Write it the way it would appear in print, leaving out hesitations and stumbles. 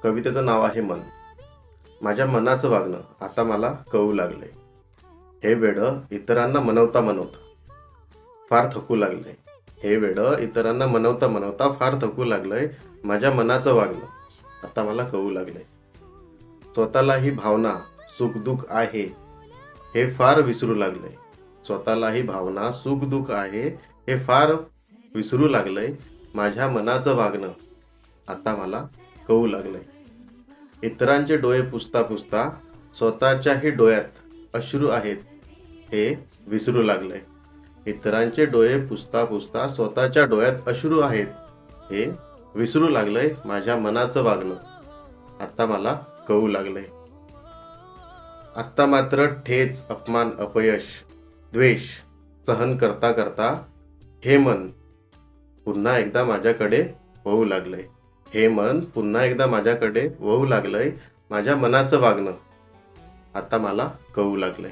कवितेचं नाव आहे मन. माझ्या मनाचं वागणं आता मला कळू लागलंय. हे वेडं इतरांना मनवता मनवता फार थकू लागलंय. हे वेडं इतरांना मनवता मनवता फार थकू लागलंय. माझ्या मनाचं वागणं आता मला कळू लागलंय. स्वतःलाही भावना सुखदुःख आहे हे फार विसरू लागलंय. स्वतःलाही भावना सुखदुःख आहे हे फार विसरू लागलंय. माझ्या मनाचं वागणं आता मला कळू लागलंय. इतरांचे डोळे पुसता पुसता स्वतःच्याही डोळ्यात अश्रू आहेत हे विसरू लागलंय. इतरांचे डोळे पुसता पुसता स्वतःच्या डोळ्यात अश्रू आहेत हे विसरू लागलंय. माझ्या मनाचं वागणं आता मला कळू लागलंय. आत्ता मात्र ठेच अपमान अपयश द्वेष सहन करता करता हे मन पुन्हा एकदा माझ्याकडे वळू लागलंय. हे मन पुन्हा एकदा माझ्याकडे वळू लागलंय. माझ्या मनाचं वागणं आता मला कळू लागलंय.